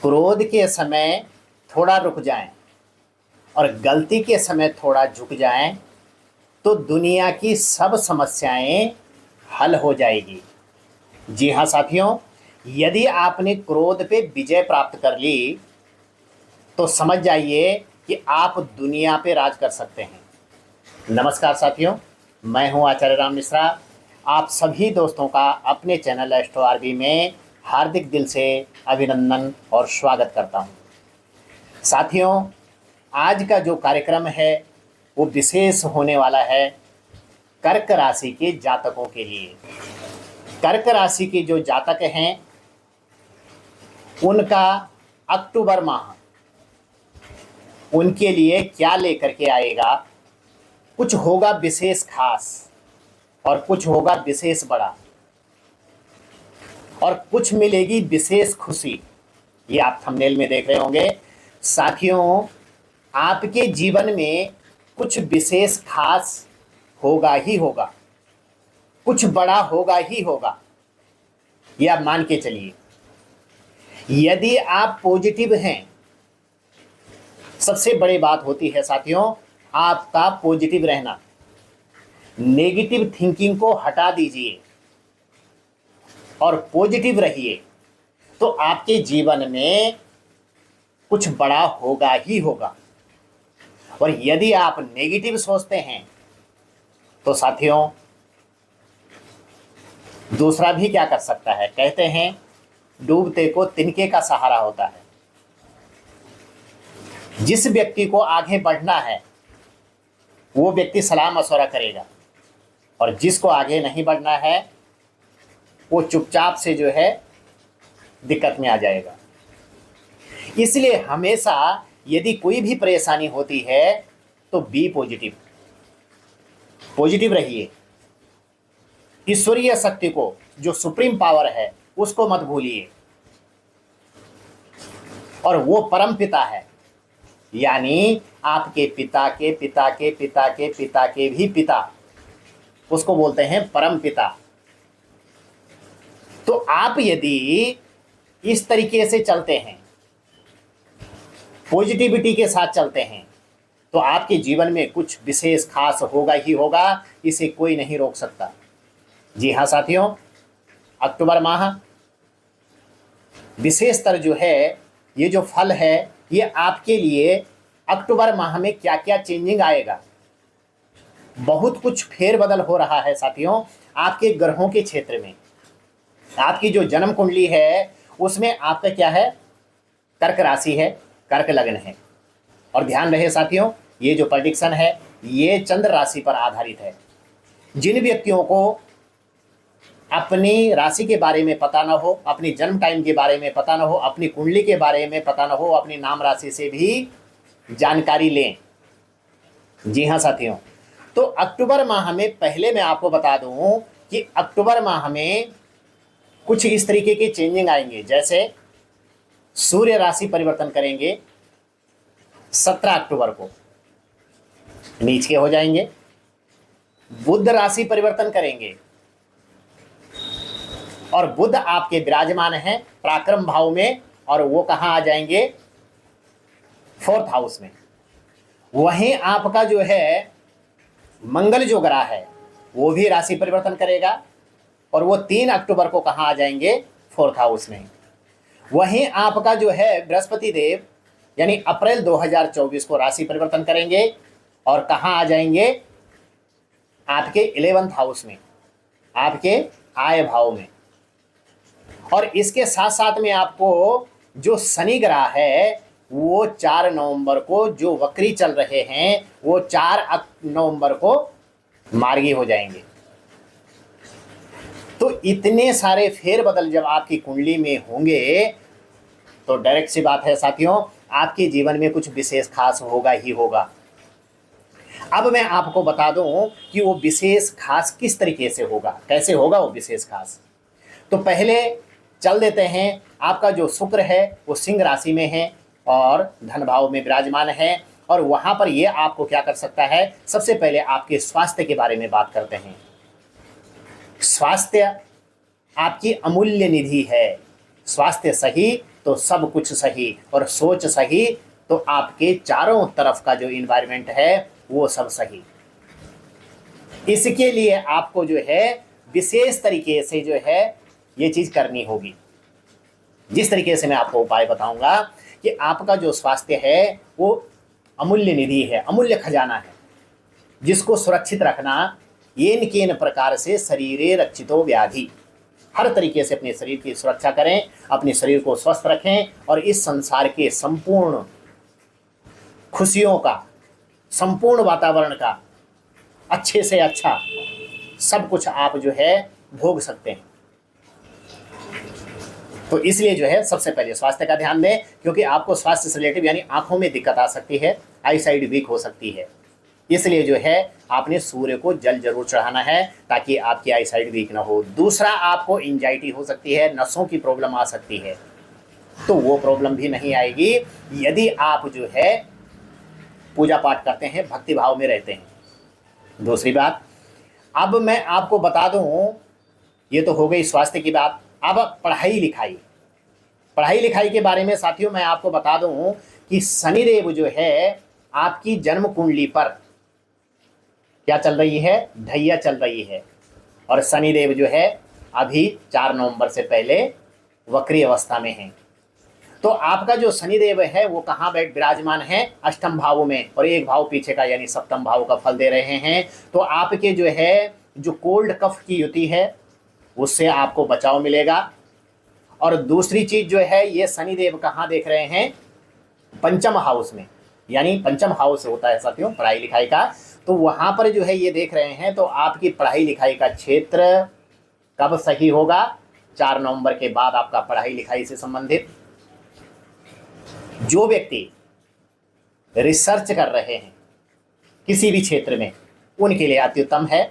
क्रोध के समय थोड़ा रुक जाएं और गलती के समय थोड़ा झुक जाएं तो दुनिया की सब समस्याएं हल हो जाएगी। जी हाँ साथियों, यदि आपने क्रोध पे विजय प्राप्त कर ली तो समझ जाइए कि आप दुनिया पे राज कर सकते हैं। नमस्कार साथियों, मैं हूं आचार्य राम मिश्रा। आप सभी दोस्तों का अपने चैनल एस्ट्रो आरबी में हार्दिक दिल से अभिनंदन और स्वागत करता हूं। साथियों, आज का जो कार्यक्रम है वो विशेष होने वाला है कर्क राशि के जातकों के लिए। कर्क राशि के जो जातक हैं उनका अक्टूबर माह उनके लिए क्या लेकर के आएगा। कुछ होगा विशेष खास और कुछ होगा विशेष बड़ा और कुछ मिलेगी विशेष खुशी। ये आप थंबनेल में देख रहे होंगे। साथियों, आपके जीवन में कुछ विशेष खास होगा ही होगा, कुछ बड़ा होगा ही होगा, ये आप मान के चलिए। यदि आप पॉजिटिव हैं, सबसे बड़ी बात होती है साथियों आपका पॉजिटिव रहना। नेगेटिव थिंकिंग को हटा दीजिए और पॉजिटिव रहिए तो आपके जीवन में कुछ बड़ा होगा ही होगा। और यदि आप नेगेटिव सोचते हैं तो साथियों दूसरा भी क्या कर सकता है। कहते हैं डूबते को तिनके का सहारा होता है। जिस व्यक्ति को आगे बढ़ना है वो व्यक्ति सलाह मशवरा करेगा और जिसको आगे नहीं बढ़ना है वो चुपचाप से जो है दिक्कत में आ जाएगा। इसलिए हमेशा यदि कोई भी परेशानी होती है तो बी पॉजिटिव, पॉजिटिव रहिए। ईश्वरीय शक्ति को, जो सुप्रीम पावर है, उसको मत भूलिए। और वो परम पिता है, यानी आपके पिता के पिता के पिता के पिता के भी पिता, उसको बोलते हैं परम पिता। तो आप यदि इस तरीके से चलते हैं, पॉजिटिविटी के साथ चलते हैं, तो आपके जीवन में कुछ विशेष खास होगा ही होगा। इसे कोई नहीं रोक सकता। जी हाँ साथियों, अक्टूबर माह विशेषतर जो है, ये जो फल है, ये आपके लिए अक्टूबर माह में क्या क्या चेंजिंग आएगा। बहुत कुछ फेरबदल हो रहा है साथियों आपके ग्रहों के क्षेत्र में। आपकी जो जन्म कुंडली है उसमें आपका क्या है, कर्क राशि है, कर्क लग्न है। और ध्यान रहे साथियों, ये जो प्रेडिक्शन है ये चंद्र राशि पर आधारित है। जिन व्यक्तियों को अपनी राशि के बारे में पता ना हो, अपनी जन्म टाइम के बारे में पता ना हो, अपनी कुंडली के बारे में पता ना हो, अपनी नाम राशि से भी जानकारी लें। जी हाँ साथियों, तो अक्टूबर माह में पहले मैं आपको बता दूं कि अक्टूबर माह में कुछ इस तरीके के चेंजिंग आएंगे। जैसे सूर्य राशि परिवर्तन करेंगे 17 अक्टूबर को, नीच के हो जाएंगे। बुध राशि परिवर्तन करेंगे और बुध आपके विराजमान हैं पराक्रम भाव में, और वो कहाँ आ जाएंगे, 4th हाउस में। वहीं आपका जो है मंगल जो ग्रह है वो भी राशि परिवर्तन करेगा और वो 3 अक्टूबर को कहाँ आ जाएंगे, 4th हाउस में। वहीं आपका जो है बृहस्पति देव यानी अप्रैल 2024 को राशि परिवर्तन करेंगे और कहाँ आ जाएंगे, आपके 11th हाउस में, आपके आय भाव में। और इसके साथ साथ में आपको जो शनि ग्रह है वो 4 नवंबर को, जो वक्री चल रहे हैं, वो 4 नवंबर को मार्गी हो जाएंगे। तो इतने सारे फेरबदल जब आपकी कुंडली में होंगे तो डायरेक्ट सी बात है साथियों आपके जीवन में कुछ विशेष खास होगा ही होगा। अब मैं आपको बता दूं कि वो विशेष खास किस तरीके से होगा, कैसे होगा वो विशेष खास। तो पहले चल देते हैं, आपका जो शुक्र है वो सिंह राशि में है और धन भाव में विराजमान है। और वहाँ पर ये आपको क्या कर सकता है, सबसे पहले आपके स्वास्थ्य के बारे में बात करते हैं। स्वास्थ्य आपकी अमूल्य निधि है। स्वास्थ्य सही तो सब कुछ सही, और सोच सही तो आपके चारों तरफ का जो इन्वायरमेंट है वो सब सही। इसके लिए आपको जो है विशेष तरीके से जो है ये चीज़ करनी होगी। जिस तरीके से मैं आपको उपाय बताऊंगा कि आपका जो स्वास्थ्य है वो अमूल्य निधि है, अमूल्य खजाना है, जिसको सुरक्षित रखना येन केन प्रकार से शरीरे रक्षितो व्याधि। हर तरीके से अपने शरीर की सुरक्षा करें, अपने शरीर को स्वस्थ रखें, और इस संसार के संपूर्ण खुशियों का, संपूर्ण वातावरण का अच्छे से अच्छा सब कुछ आप जो है भोग सकते हैं। तो इसलिए जो है सबसे पहले स्वास्थ्य का ध्यान दें, क्योंकि आपको स्वास्थ्य से रिलेटिव यानी आंखों में दिक्कत आ सकती है, आई साइड वीक हो सकती है। इसलिए जो है आपने सूर्य को जल जरूर चढ़ाना है ताकि आपकी आई साइड वीक ना हो। दूसरा, आपको एंजाइटी हो सकती है, नसों की प्रॉब्लम आ सकती है, तो वो प्रॉब्लम भी नहीं आएगी यदि आप जो है पूजा पाठ करते हैं, भक्ति भाव में रहते हैं। दूसरी बात, अब मैं आपको बता दूं, ये तो हो गई स्वास्थ्य की बात। अब पढ़ाई लिखाई के बारे में साथियों मैं आपको बता दूं कि शनिदेव जो है आपकी जन्म कुंडली पर क्या चल रही है, ढैया चल रही है, और शनिदेव जो है अभी 4 नवंबर से पहले वक्री अवस्था में है। तो आपका जो शनिदेव है वो कहाँ विराजमान है, अष्टम भाव में, और एक भाव पीछे का यानी सप्तम भाव का फल दे रहे हैं। तो आपके जो है जो कोल्ड कफ की युति है उससे आपको बचाव मिलेगा। और दूसरी चीज जो है, ये शनिदेव कहाँ देख रहे हैं, पंचम हाउस में, यानी पंचम हाउस होता है साथियों पढ़ाई लिखाई का, तो वहाँ पर जो है ये देख रहे हैं। तो आपकी पढ़ाई लिखाई का क्षेत्र कब सही होगा, 4 नवंबर के बाद आपका पढ़ाई लिखाई से संबंधित जो व्यक्ति रिसर्च कर रहे हैं किसी भी क्षेत्र में उनके लिए अत्युत्तम है,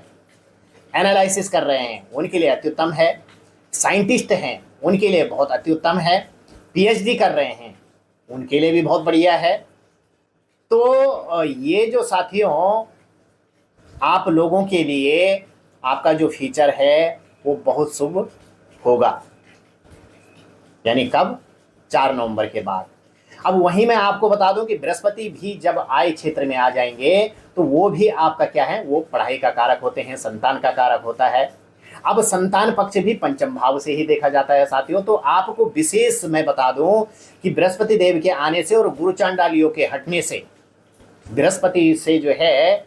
एनालिसिस कर रहे हैं उनके लिए अत्युत्तम है, साइंटिस्ट हैं उनके लिए बहुत अत्युत्तम है, पीएचडी कर रहे हैं उनके लिए भी बहुत बढ़िया है। तो ये जो साथियों आप लोगों के लिए आपका जो फ्यूचर है वो बहुत शुभ होगा, यानी कब, 4 नवंबर के बाद। अब वहीं मैं आपको बता दूं कि बृहस्पति भी जब आय क्षेत्र में आ जाएंगे तो वो भी आपका क्या है, वो पढ़ाई का कारक होते हैं, संतान का कारक होता है। अब संतान पक्ष भी पंचम भाव से ही देखा जाता है साथियों। तो आपको विशेष मैं बता दूं कि बृहस्पति देव के आने से और गुरु चांडालियों के हटने से बृहस्पति से जो है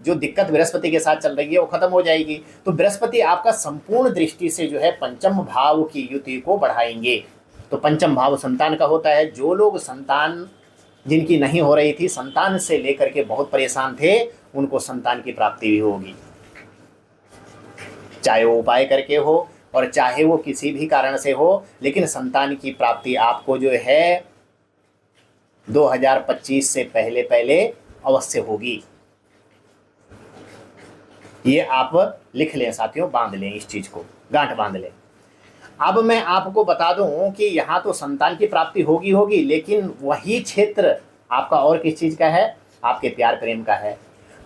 जो दिक्कत बृहस्पति के साथ चल रही है वो खत्म हो जाएगी। तो बृहस्पति आपका संपूर्ण दृष्टि से जो है पंचम भाव की युति को बढ़ाएंगे। तो पंचम भाव संतान का होता है। जो लोग संतान जिनकी नहीं हो रही थी, संतान से लेकर के बहुत परेशान थे, उनको संतान की प्राप्ति भी होगी, चाहे वो उपाय करके हो और चाहे वो किसी भी कारण से हो, लेकिन संतान की प्राप्ति आपको जो है 2025 से पहले पहले अवश्य होगी। ये आप लिख लें साथियों, बांध लें इस चीज को, गांठ बांध लें। अब मैं आपको बता दूं कि यहाँ तो संतान की प्राप्ति होगी, लेकिन वही क्षेत्र आपका और किस चीज का है, आपके प्यार प्रेम का है।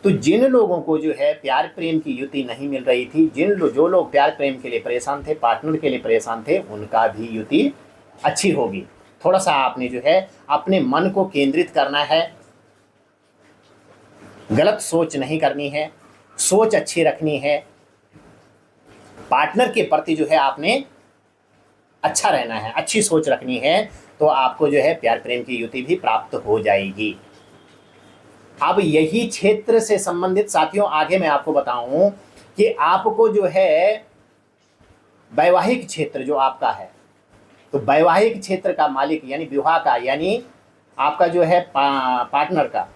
तो जिन लोगों को जो है प्यार प्रेम की युति नहीं मिल रही थी, जो लोग प्यार प्रेम के लिए परेशान थे, पार्टनर के लिए परेशान थे, उनका भी युति अच्छी होगी। थोड़ा सा आपने जो है अपने मन को केंद्रित करना है, गलत सोच नहीं करनी है, सोच अच्छी रखनी है, पार्टनर के प्रति जो है आपने अच्छा रहना है, अच्छी सोच रखनी है, तो आपको जो है प्यार प्रेम की युति भी प्राप्त हो जाएगी। अब यही क्षेत्र से संबंधित साथियों आगे मैं आपको बताऊं कि आपको जो है वैवाहिक क्षेत्र जो आपका है, तो वैवाहिक क्षेत्र का मालिक यानी विवाह का, यानी आपका जो है पार्टनर का,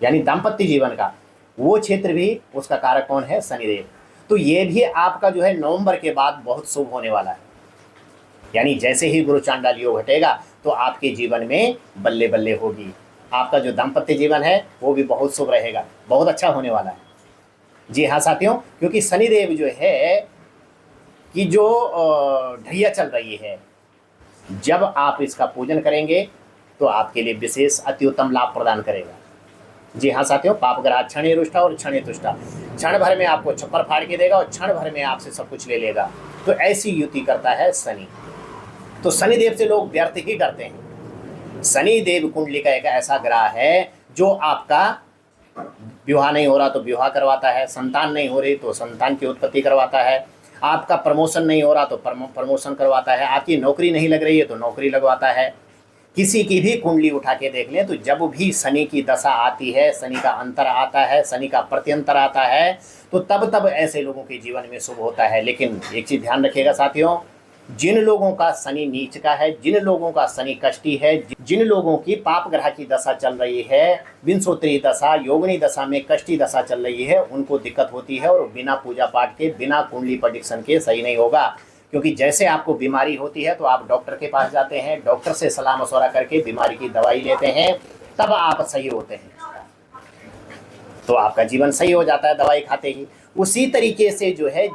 यानी दाम्पत्य जीवन का, वो क्षेत्र भी उसका कारक कौन है, शनिदेव। तो ये भी आपका जो है नवंबर के बाद बहुत शुभ होने वाला है। यानी जैसे ही गुरु चांडाल योग हटेगा तो आपके जीवन में बल्ले बल्ले होगी। आपका जो दाम्पत्य जीवन है वो भी बहुत शुभ रहेगा, बहुत अच्छा होने वाला है। जी हाँ साथियों, क्योंकि शनिदेव जो है कि जो ढैया चल रही है, जब आप इसका पूजन करेंगे तो आपके लिए विशेष अति उत्तम लाभ प्रदान करेगा। जी हाँ साथियों, पाप ग्रह क्षणे रुष्टा और क्षणे तुष्टा, क्षण भर में आपको छप्पर फाड़ के देगा और क्षण भर में आपसे सब कुछ ले लेगा। तो ऐसी युति करता है शनि। तो शनिदेव से लोग व्यर्थ ही करते हैं। शनिदेव कुंडली का एक ऐसा ग्रह है जो आपका विवाह नहीं हो रहा तो विवाह करवाता है, संतान नहीं हो रही तो संतान की उत्पत्ति करवाता है, आपका प्रमोशन नहीं हो रहा तो प्रमोशन करवाता है, आपकी नौकरी नहीं लग रही है तो नौकरी लगवाता है। किसी की भी कुंडली उठा के देख लें तो जब भी शनि की दशा आती है, शनि का अंतर आता है, शनि का प्रत्यंतर आता है, तो तब तब ऐसे लोगों के जीवन में शुभ होता है। लेकिन एक चीज़ ध्यान रखिएगा साथियों, जिन लोगों का शनि नीच का है, जिन लोगों का शनि कष्टी है, जिन लोगों की पाप ग्रह की दशा चल रही है, विंशोत्तरी दशा, योगिनी दशा में कष्टी दशा चल रही है, उनको दिक्कत होती है और बिना पूजा पाठ के, बिना कुंडली प्रेडिक्शन के सही नहीं होगा। क्योंकि जैसे आपको बीमारी होती है तो आप डॉक्टर के पास जाते हैं, डॉक्टर से सलाह मशवरा करके बीमारी की दवाई लेते हैं, तब आप सही होते हैं, तो आपका जीवन सही हो जाता है दवाई खाते ही। उसी तरीके से जो है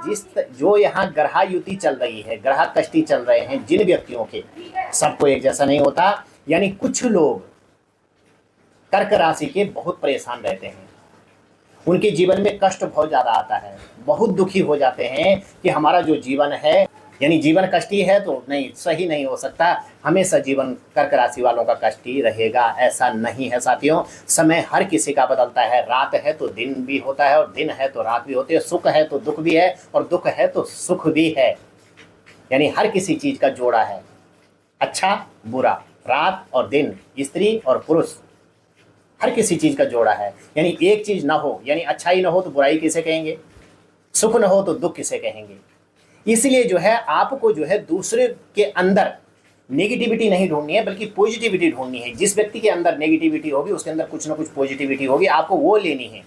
जो यहाँ ग्रह युति चल रही है, ग्रह कष्टी चल रहे हैं जिन व्यक्तियों के, सबको एक जैसा नहीं होता। यानी कुछ लोग कर्क राशि के बहुत परेशान रहते हैं, उनके जीवन में कष्ट बहुत ज़्यादा आता है, बहुत दुखी हो जाते हैं कि हमारा जो जीवन है, यानी जीवन कष्टी है तो नहीं, सही नहीं हो सकता, हमेशा जीवन कर्क राशि वालों का कष्टी रहेगा। ऐसा नहीं है साथियों, समय हर किसी का बदलता है, रात है तो दिन भी होता है और दिन है तो रात भी होती है, सुख है तो दुख भी है और दुख है तो सुख भी है। यानी हर किसी चीज़ का जोड़ा है, अच्छा बुरा, रात और दिन, स्त्री और पुरुष, हर किसी चीज़ का जोड़ा है। यानी एक चीज़ ना हो, यानी अच्छाई ना हो तो बुराई किसे कहेंगे, सुख ना हो तो दुख किसे कहेंगे। इसलिए जो है आपको जो है दूसरे के अंदर नेगेटिविटी नहीं ढूंढनी है बल्कि पॉजिटिविटी ढूंढनी है। जिस व्यक्ति के अंदर नेगेटिविटी होगी उसके अंदर कुछ ना कुछ पॉजिटिविटी होगी, आपको वो लेनी है।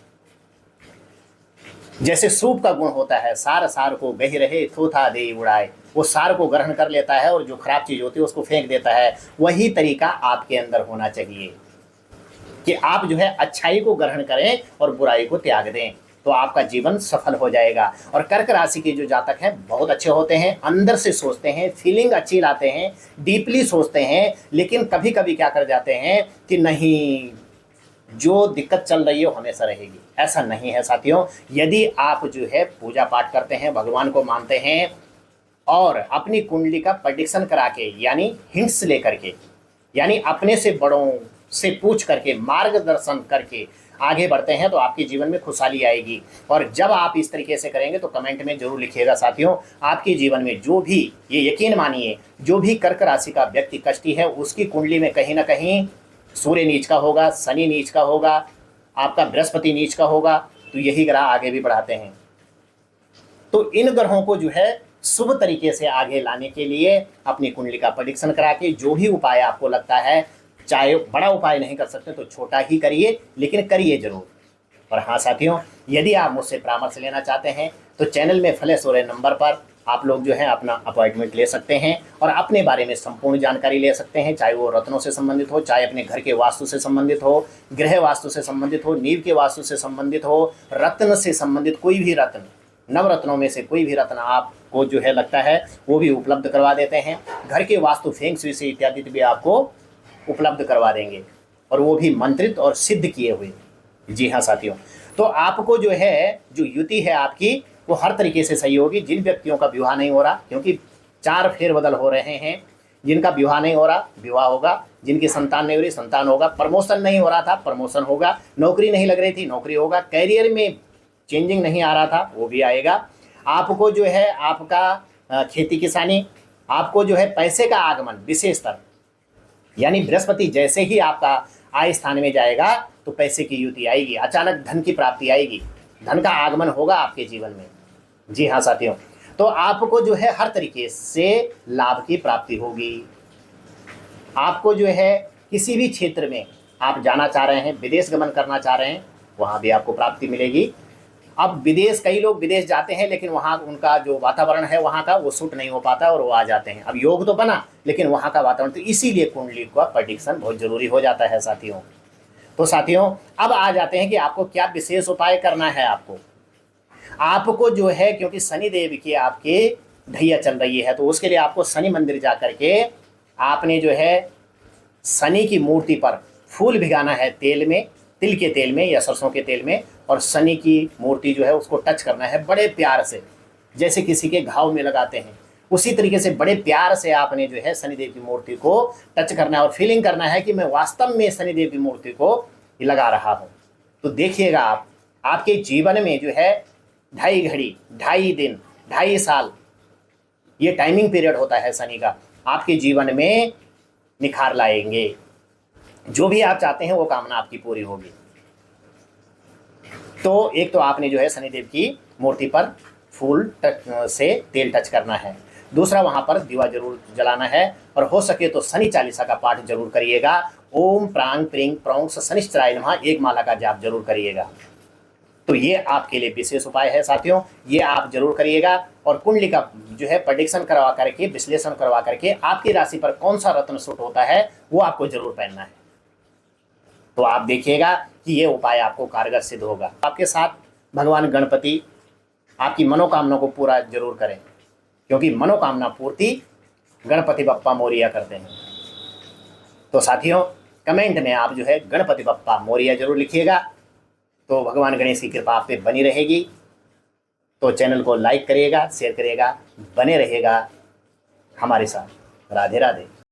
जैसे सूप का गुण होता है, सार सार को गही रहे थोथा दे उड़ाए, वो सार को ग्रहण कर लेता है और जो खराब चीज़ होती है उसको फेंक देता है। वही तरीका आपके अंदर होना चाहिए कि आप जो है अच्छाई को ग्रहण करें और बुराई को त्याग दें, तो आपका जीवन सफल हो जाएगा। और कर्क राशि के जो जातक हैं बहुत अच्छे होते हैं, अंदर से सोचते हैं, फीलिंग अच्छी लाते हैं, डीपली सोचते हैं, लेकिन कभी कभी क्या कर जाते हैं कि नहीं, जो दिक्कत चल रही है वो हमेशा रहेगी। ऐसा नहीं है साथियों, यदि आप जो है पूजा पाठ करते हैं, भगवान को मानते हैं और अपनी कुंडली का प्रेडिक्शन करा के, यानी हिंट्स लेकर के, यानी अपने से बड़ों से पूछ करके, मार्गदर्शन करके आगे बढ़ते हैं, तो आपके जीवन में खुशहाली आएगी। और जब आप इस तरीके से करेंगे तो कमेंट में जरूर लिखिएगा साथियों, आपके जीवन में जो भी, ये यकीन मानिए, जो भी कर्क राशि का व्यक्ति कष्टी है उसकी कुंडली में कहीं ना कहीं सूर्य नीच का होगा, शनि नीच का होगा, आपका बृहस्पति नीच का होगा, तो यही ग्रह आगे भी बढ़ाते हैं। तो इन ग्रहों को जो है शुभ तरीके से आगे लाने के लिए अपनी कुंडली का प्रेडिक्शन करा के जो भी उपाय आपको लगता है, चाहे बड़ा उपाय नहीं कर सकते तो छोटा ही करिए, लेकिन करिए जरूर। और हाँ साथियों, यदि आप मुझसे परामर्श लेना चाहते हैं तो चैनल में फ्लैश हो रहे नंबर पर आप लोग जो है अपना अपॉइंटमेंट ले सकते हैं और अपने बारे में संपूर्ण जानकारी ले सकते हैं, चाहे वो रत्नों से संबंधित हो, चाहे अपने घर के वास्तु से संबंधित हो, गृह वास्तु से संबंधित हो, नींव के वास्तु से संबंधित हो, रत्न से संबंधित कोई भी रत्न, नवरत्नों में से कोई भी रत्न आपको जो है लगता है वो भी उपलब्ध करवा देते हैं। घर के वास्तु, फेंग शुई से इत्यादि भी आपको उपलब्ध करवा देंगे, और वो भी मंत्रित और सिद्ध किए हुए। जी हाँ साथियों, तो आपको जो है, जो युति है आपकी, वो हर तरीके से सही होगी। जिन व्यक्तियों का विवाह नहीं हो रहा, क्योंकि 4 फेरबदल हो रहे हैं, जिनका विवाह नहीं हो रहा विवाह होगा, जिनकी संतान नहीं हो रही संतान होगा, प्रमोशन नहीं हो रहा था प्रमोशन होगा, नौकरी नहीं लग रही थी नौकरी होगा, कैरियर में चेंजिंग नहीं आ रहा था वो भी आएगा। आपको जो है आपका खेती किसानी, आपको जो है पैसे का आगमन विशेषतर, यानी बृहस्पति जैसे ही आपका आय स्थान में जाएगा तो पैसे की युति आएगी, अचानक धन की प्राप्ति आएगी, धन का आगमन होगा आपके जीवन में। जी हाँ साथियों, तो आपको जो है हर तरीके से लाभ की प्राप्ति होगी। आपको जो है किसी भी क्षेत्र में आप जाना चाह रहे हैं, विदेश गमन करना चाह रहे हैं, वहाँ भी आपको प्राप्ति मिलेगी। अब विदेश, कई लोग विदेश जाते हैं लेकिन वहाँ उनका जो वातावरण है वहाँ का वो सूट नहीं हो पाता और वो आ जाते हैं। अब योग तो बना लेकिन वहाँ का वातावरण, तो इसीलिए कुंडली का प्रेडिक्शन बहुत ज़रूरी हो जाता है साथियों। तो साथियों अब आ जाते हैं कि आपको क्या विशेष उपाय करना है। आपको जो है, क्योंकि शनि देव की आपके ढैया चल रही है, तो उसके लिए आपको शनि मंदिर जा करके आपने जो है शनि की मूर्ति पर फूल भिगाना है तेल में, तिल के तेल में या सरसों के तेल में, और शनि की मूर्ति जो है उसको टच करना है बड़े प्यार से, जैसे किसी के घाव में लगाते हैं उसी तरीके से बड़े प्यार से आपने जो है शनिदेव की मूर्ति को टच करना है और फीलिंग करना है कि मैं वास्तव में शनिदेव की मूर्ति को लगा रहा हूँ। तो देखिएगा आप, आपके जीवन में जो है 2.5 घड़ी, 2.5 दिन, 2.5 साल, ये टाइमिंग पीरियड होता है शनि का, आपके जीवन में निखार लाएंगे। जो भी आप चाहते हैं वो कामना आपकी पूरी होगी। तो एक तो आपने जो है शनिदेव की मूर्ति पर फूल से तेल टच करना है। दूसरा, वहाँ पर दीवा जरूर जलाना है और हो सके तो शनि चालीसा का पाठ जरूर करिएगा। ओम प्रांग प्रिंग प्रौंग शनिश्चराय नमः एक माला का जाप जरूर करिएगा। तो ये आपके लिए विशेष उपाय है साथियों, ये आप जरूर करिएगा। और कुंडली का जो है प्रेडिक्शन करवा करके, विश्लेषण करवा करके आपकी राशि पर कौन सा रत्न सूट होता है वो आपको जरूर पहनना है। तो आप देखिएगा कि ये उपाय आपको कारगर सिद्ध होगा। आपके साथ भगवान गणपति आपकी मनोकामना को पूरा जरूर करें, क्योंकि मनोकामना पूर्ति गणपति बप्पा मोरिया करते हैं। तो साथियों, कमेंट में आप जो है गणपति बप्पा मोरिया जरूर लिखिएगा, तो भगवान गणेश की कृपा आप पे बनी रहेगी। तो चैनल को लाइक करिएगा, शेयर करिएगा, बने रहिएगा हमारे साथ। राधे राधे।